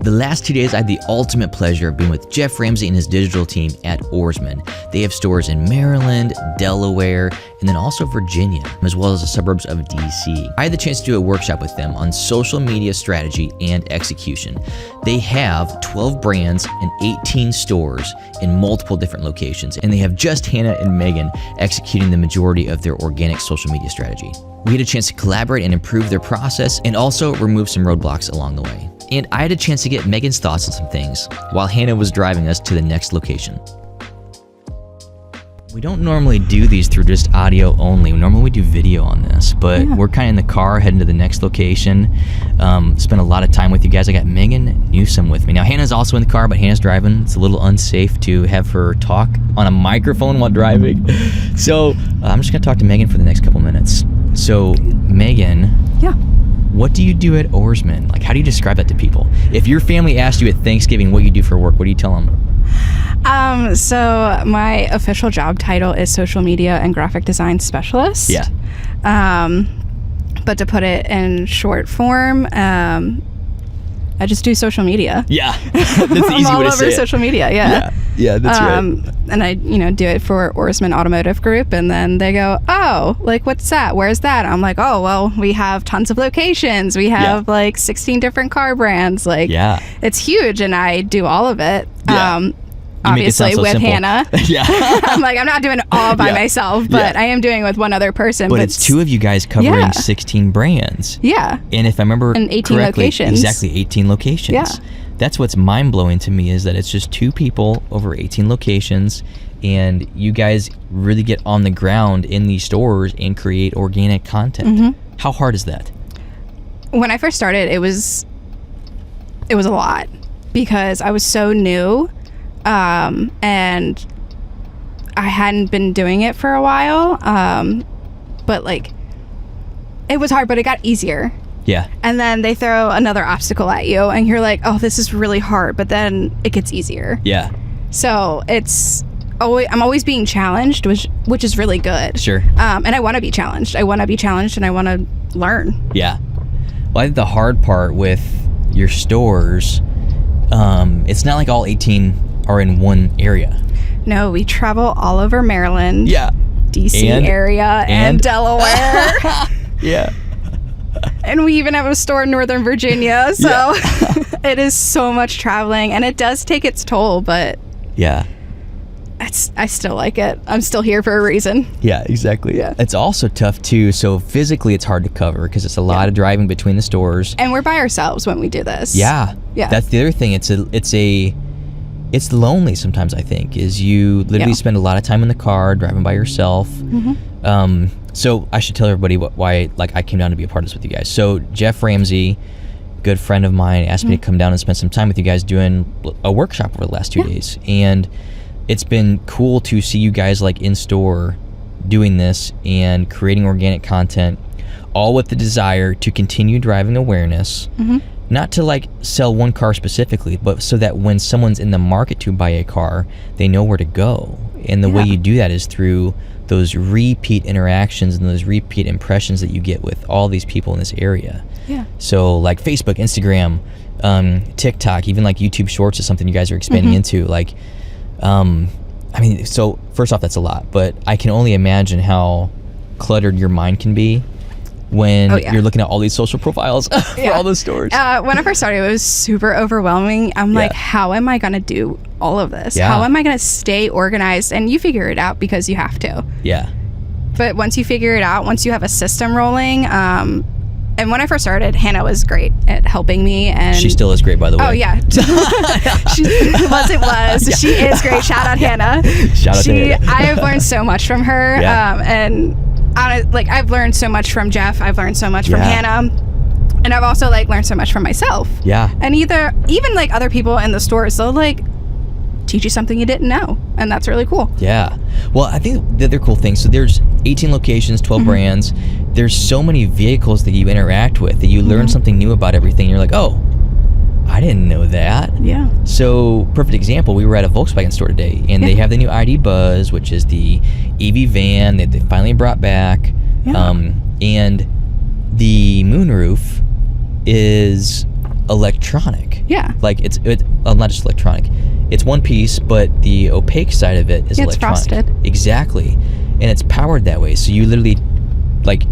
The last 2 days, I had the ultimate pleasure of being with Jeff Ramsey and his digital team at Oarsman. They have stores in Maryland, Delaware, and then also Virginia, as well as the suburbs of DC. I had the chance to do a workshop with them on social media strategy and execution. They have 12 brands and 18 stores in multiple different locations, and they have just Hannah and Megan executing the majority of their organic social media strategy. We had a chance to collaborate and improve their process and also remove some roadblocks along the way. And I had a chance to get Megan's thoughts on some things while Hannah was driving us to the next location. We don't normally do these through just audio only. Normally we do video on this, but we're kind of in the car heading to the next location. Spent a lot of time with you guys. I got Megan Newsome with me. Now Hannah's also in the car, but Hannah's driving. It's a little unsafe to have her talk on a microphone while driving. So I'm just gonna talk to Megan for the next couple minutes. So Megan. Yeah. What do you do at Oarsman? Like, how do you describe that to people? If your family asked you at Thanksgiving what you do for work, what do you tell them? So my official job title is social media and graphic design specialist. Yeah. But to put it in short form, I just do social media. Yeah. That's the easy way to say it. I'm all over social media, Yeah, that's right. And I, do it for Oarsman Automotive Group, and then they go, oh, like, what's that? Where's that? I'm like, oh, well, we have tons of locations. We have like 16 different car brands. Like, it's huge, and I do all of it. Yeah. Obviously with simple. Hannah. Yeah. I'm like, I'm not doing it all by myself, but I am doing it with one other person. But it's two of you guys covering 16 brands. Yeah. And if I remember and 18 correctly, locations. Exactly, 18 locations. Yeah. That's what's mind-blowing to me, is that it's just two people over 18 locations, and you guys really get on the ground in these stores and create organic content. Mm-hmm. How hard is that? When I first started, it was a lot, because I was so new. And I hadn't been doing it for a while, but like, it was hard, but it got easier. Yeah. And then they throw another obstacle at you, and you're like, oh, this is really hard, but then it gets easier. Yeah. So I'm always being challenged, which is really good. Sure. And I want to be challenged. I want to be challenged, and I want to learn. Yeah. Well, I think the hard part with your stores, it's not like all 18 are in one area. No, we travel all over Maryland, DC area, and Delaware. Yeah. And we even have a store in Northern Virginia, so it is so much traveling, and it does take its toll, but I still like it. I'm still here for a reason. Yeah, exactly. Yeah. It's also tough too, so physically it's hard to cover because it's a lot of driving between the stores. And we're by ourselves when we do this. Yeah. That's the other thing. It's lonely sometimes, I think, is you literally spend a lot of time in the car driving by yourself. Mm-hmm. So I should tell everybody why I came down to be a part of this with you guys. So Jeff Ramsey, good friend of mine, asked me to come down and spend some time with you guys doing a workshop over the last 2 days. And it's been cool to see you guys in store doing this and creating organic content, all with the desire to continue driving awareness. Mm-hmm. Not to sell one car specifically, but so that when someone's in the market to buy a car, they know where to go. And the way you do that is through those repeat interactions and those repeat impressions that you get with all these people in this area. Yeah. So Facebook, Instagram, TikTok, even YouTube Shorts is something you guys are expanding into. So first off, that's a lot, but I can only imagine how cluttered your mind can be when you're looking at all these social profiles for all those stores. When I first started, it was super overwhelming. I'm like, how am I going to do all of this? How am I going to stay organized? And you figure it out because you have to. Yeah. But once you figure it out, once you have a system rolling, and when I first started, Hannah was great at helping me. And she still is great, by the way. Oh, yeah. She was. Yeah. She is great. Shout out Hannah. Shout out to Hannah. I have learned so much from her. And I've learned so much from Jeff. I've learned so much from Hannah. And I've also learned so much from myself. Yeah. And even other people in the stores, they'll teach you something you didn't know. And that's really cool. Yeah. Well, I think the other cool thing, so there's 18 locations, 12 brands. There's so many vehicles that you interact with that you learn something new about everything. You're like, oh, I didn't know that. Yeah. So, perfect example, we were at a Volkswagen store today, and they have the new ID Buzz, which is the EV van that they finally brought back. Yeah. And the moonroof is electronic. Yeah. Like it's not just electronic. It's one piece, but the opaque side of it is electronic. It's frosted. Exactly. And it's powered that way. So you literally like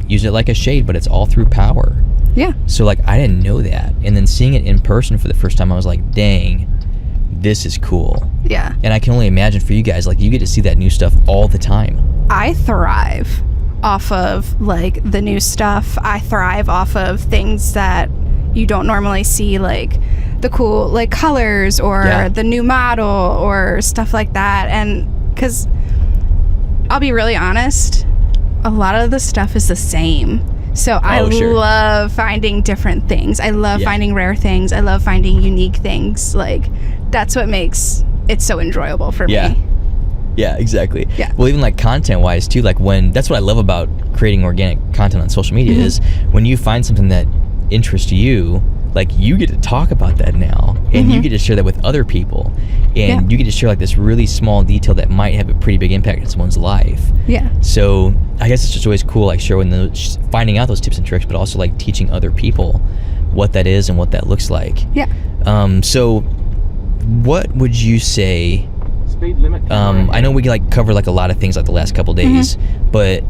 use it like a shade, but it's all through power. Yeah. So like I didn't know that. And then seeing it in person for the first time, I was like, dang, this is cool. Yeah. And I can only imagine for you guys, like you get to see that new stuff all the time. I thrive off of like the new stuff. I thrive off of things that you don't normally see, like the cool like colors or the new model or stuff like that. And because I'll be really honest, a lot of the stuff is the same. So I love finding different things. I love finding rare things. I love finding unique things. Like that's what makes it so enjoyable for me. Yeah, exactly. Yeah. Well, even like content wise too, like that's what I love about creating organic content on social media is when you find something that interests you, like you get to talk about that now and you get to share that with other people and you get to share like this really small detail that might have a pretty big impact on someone's life. Yeah. So I guess it's just always cool like finding out those tips and tricks, but also like teaching other people what that is and what that looks like. Yeah. So what would you say, I know we like cover like a lot of things like the last couple days, but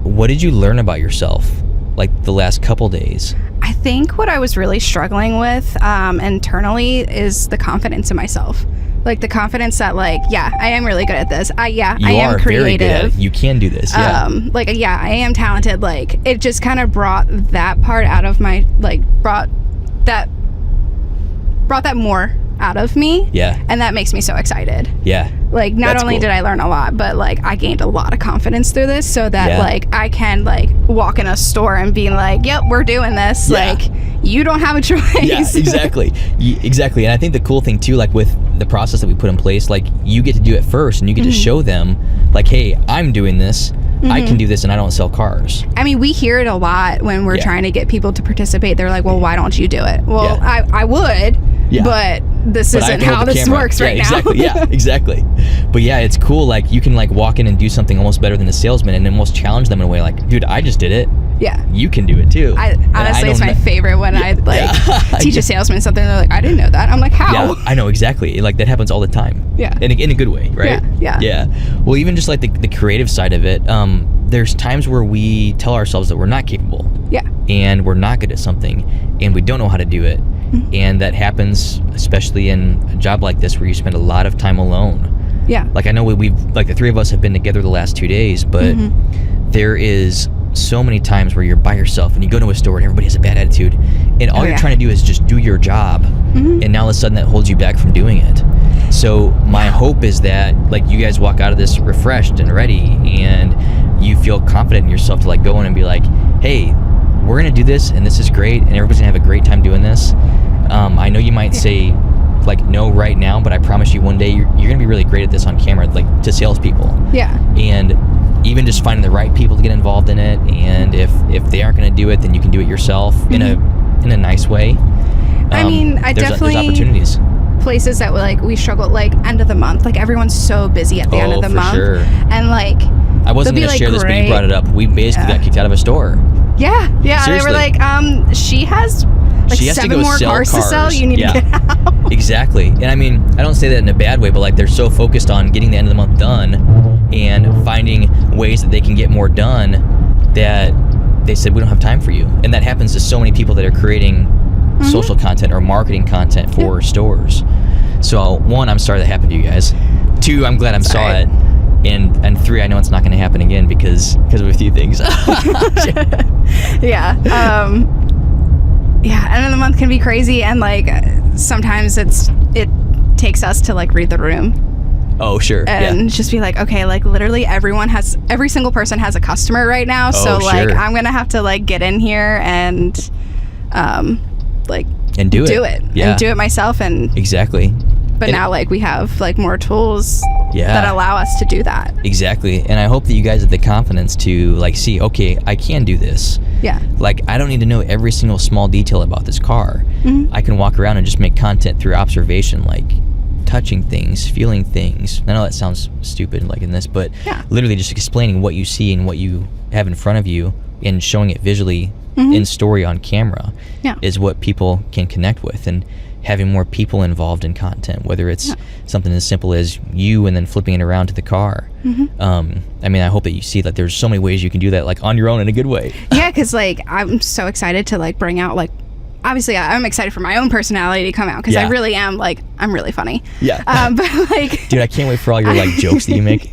what did you learn about yourself like the last couple days? I think what I was really struggling with internally is the confidence in myself. Like the confidence that like, I am really good at this. I am creative. Very good at it. You can do this. I am talented. Like it just kind of brought that part out of my, like brought that more out of me. Yeah. And that makes me so excited. Yeah. Like not only did I learn a lot, but like I gained a lot of confidence through this so that like I can like walk in a store and be like, yep, we're doing this. Yeah. Like you don't have a choice. Yeah, exactly. Exactly. And I think the cool thing too, like with the process that we put in place, like you get to do it first and you get to show them like, hey, I'm doing this. I can do this and I don't sell cars. I mean, we hear it a lot when we're trying to get people to participate. They're like, well, why don't you do it? Well, I would, but this isn't how this works right now. Exactly. Yeah, exactly. But yeah, it's cool. Like you can like walk in and do something almost better than a salesman and almost challenge them in a way like, dude, I just did it. Yeah. You can do it too. Honestly, it's my favorite when I like teach a salesman something. They're like, I didn't know that. I'm like, how? Yeah, I know exactly. Like that happens all the time. Yeah. In a good way, right? Yeah. Well, even just like the creative side of it, there's times where we tell ourselves that we're not capable. Yeah. And we're not good at something and we don't know how to do it. And that happens especially in a job like this where you spend a lot of time alone. Yeah. Like I know we've like the three of us have been together the last 2 days, but there is so many times where you're by yourself and you go to a store and everybody has a bad attitude and all you're trying to do is just do your job and now all of a sudden that holds you back from doing it. So my hope is that like you guys walk out of this refreshed and ready and you feel confident in yourself to like go in and be like, hey, we're gonna do this and this is great and everybody's gonna have a great time doing this. I know you might say like no right now, but I promise you one day you're gonna be really great at this on camera, like to salespeople. Yeah. And even just finding the right people to get involved in it, and if they aren't going to do it, then you can do it yourself in a nice way. I mean, there's opportunities. Places that we struggle like end of the month. Like everyone's so busy at the end of the month. Sure. And like I wasn't going to share this, but you brought it up. We basically got kicked out of a store. Yeah. Seriously. They were like, she has like 7 more cars to sell. You need to get out. Exactly. And I mean, I don't say that in a bad way, but like they're so focused on getting the end of the month done and finding ways that they can get more done that they said, we don't have time for you. And that happens to so many people that are creating social content or marketing content for stores. So 1, I'm sorry that happened to you guys. 2, I'm glad saw it. And 3, I know it's not going to happen again because of a few things. Yeah. End of the month can be crazy, and like sometimes it takes us to like read the room. Oh, sure. And just be like, okay, like literally every single person has a customer right now. So like I'm going to have to like get in here and and do it. Yeah. And do it myself. And exactly. But now like we have like more tools that allow us to do that. Exactly. And I hope that you guys have the confidence to like see, okay, I can do this. Yeah. Like I don't need to know every single small detail about this car. I can walk around and just make content through observation, like touching things, feeling things. I know that sounds stupid like in this, but literally just explaining what you see and what you have in front of you and showing it visually in story on camera is what people can connect with, and having more people involved in content, whether it's something as simple as you and then flipping it around to the car. I mean, I hope that you see that there's so many ways you can do that, like on your own in a good way. Yeah, because like I'm so excited to like bring out, like, obviously I'm excited for my own personality to come out, because I really am, like, I'm really funny. Yeah. But like, dude, I can't wait for all your like jokes that you make.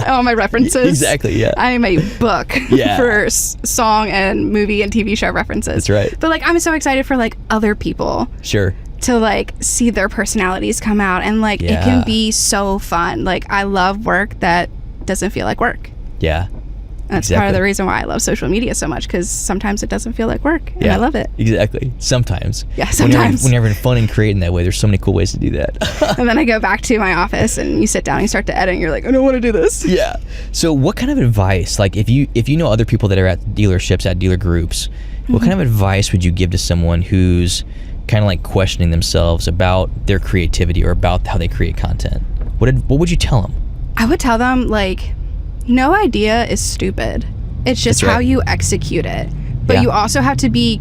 All my references. Exactly. Yeah. I am a book for song and movie and TV show references. That's right. But like, I'm so excited for like other people. Sure. To like see their personalities come out, and like it can be so fun. Like, I love work that doesn't feel like work. Yeah. And that's part of the reason why I love social media so much, because sometimes it doesn't feel like work, and I love it. Exactly. Sometimes. Yeah, sometimes. When you're having fun and creating that way, there's so many cool ways to do that. And then I go back to my office, and you sit down and you start to edit, and you're like, I don't want to do this. Yeah. So what kind of advice, like if you know other people that are at dealerships, at dealer groups, what kind of advice would you give to someone who's kind of like questioning themselves about their creativity or about how they create content? What would you tell them? I would tell them, like, no idea is stupid. It's just how you execute it. But you also have to be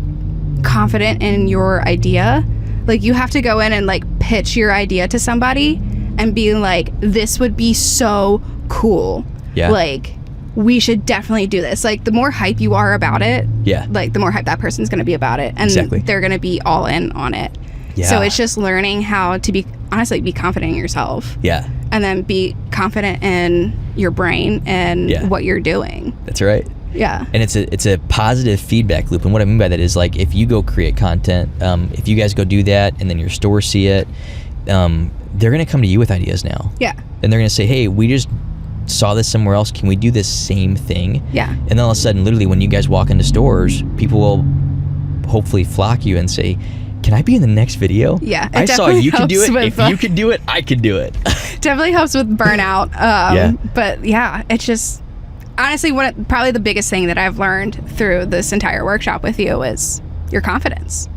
confident in your idea. Like, you have to go in and like pitch your idea to somebody and be like, this would be so cool. Yeah. Like, we should definitely do this. Like, the more hype you are about it, like the more hype that person's going to be about it, and they're going to be all in on it. So it's just learning how to be confident in yourself. Yeah. And then be confident in your brain and what you're doing. That's right. Yeah. And it's a positive feedback loop. And what I mean by that is, like, if you go create content, if you guys go do that and then your stores see it, they're going to come to you with ideas now. Yeah. And they're going to say, hey, we just saw this somewhere else. Can we do this same thing? Yeah. And then all of a sudden, literally, when you guys walk into stores, people will hopefully flock you and say, can I be in the next video? Yeah. I saw you can do it. If you can do it, I can do it. Definitely helps with burnout. But yeah, it's just, honestly, probably the biggest thing that I've learned through this entire workshop with you is your confidence.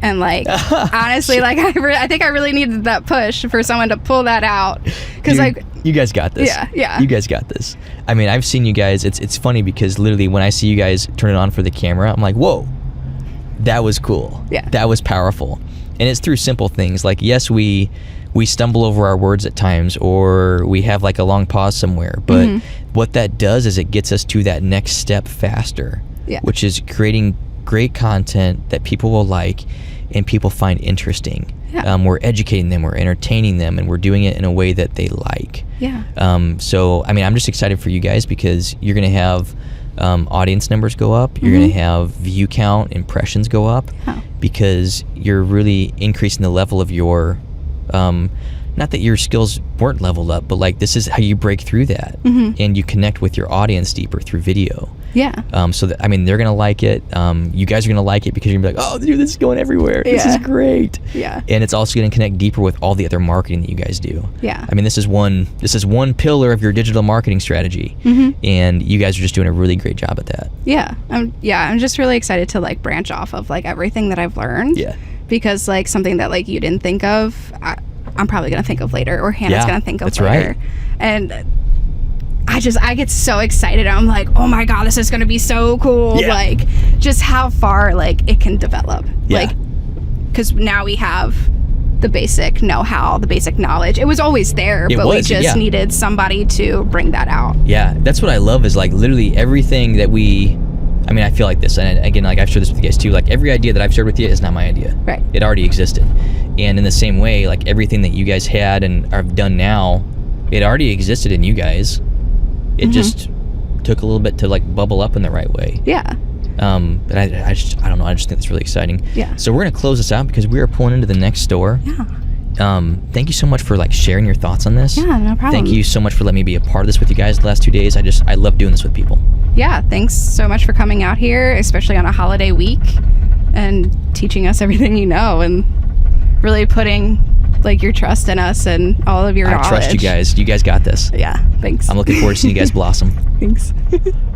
And like, honestly, like I think I really needed that push for someone to pull that out. Because like, you guys got this. Yeah, yeah. You guys got this. I mean, I've seen you guys. It's funny because literally when I see you guys turn it on for the camera, I'm like, whoa, that was cool. Yeah. That was powerful. And it's through simple things. Like, yes, we stumble over our words at times, or we have like a long pause somewhere. But what that does is it gets us to that next step faster, which is creating great content that people will like and people find interesting. Yeah. We're educating them, we're entertaining them, and we're doing it in a way that they like. Yeah. So, I mean, I'm just excited for you guys because you're going to have audience numbers go up. You're going to have view count, impressions go up because you're really increasing the level of your, not that your skills weren't leveled up, but like this is how you break through that and you connect with your audience deeper through video. Yeah. So that, I mean, they're going to like it. You guys are going to like it because you're going to be like, oh, dude, this is going everywhere. Yeah. This is great. Yeah. And it's also going to connect deeper with all the other marketing that you guys do. Yeah. I mean, this is one pillar of your digital marketing strategy. And you guys are just doing a really great job at that. Yeah. I'm just really excited to like branch off of like everything that I've learned. Yeah. Because like something that like you didn't think of, I'm probably going to think of later, or Hannah's going to think of later. Right. And I get so excited. I'm like, oh my God, this is going to be so cool. Yeah. Like, just how far like it can develop. Yeah. Like, because now we have the basic know-how, the basic knowledge. It was always there, but we just needed somebody to bring that out. Yeah, that's what I love is like literally everything that I mean, I feel like this, and again, like I've shared this with you guys too, like every idea that I've shared with you is not my idea. Right. It already existed. And in the same way, like everything that you guys had and have done now, it already existed in you guys. It just took a little bit to like bubble up in the right way. Yeah. But I don't know, I just think that's really exciting. Yeah. So we're gonna close this out because we are pulling into the next store. Yeah. Thank you so much for like sharing your thoughts on this. Yeah, no problem. Thank you so much for letting me be a part of this with you guys the last 2 days. I love doing this with people. Yeah, thanks so much for coming out here, especially on a holiday week, and teaching us everything you know, and really putting like your trust in us and all of your knowledge. I trust you guys. You guys got this. Yeah, thanks. I'm looking forward to seeing you guys blossom. Thanks.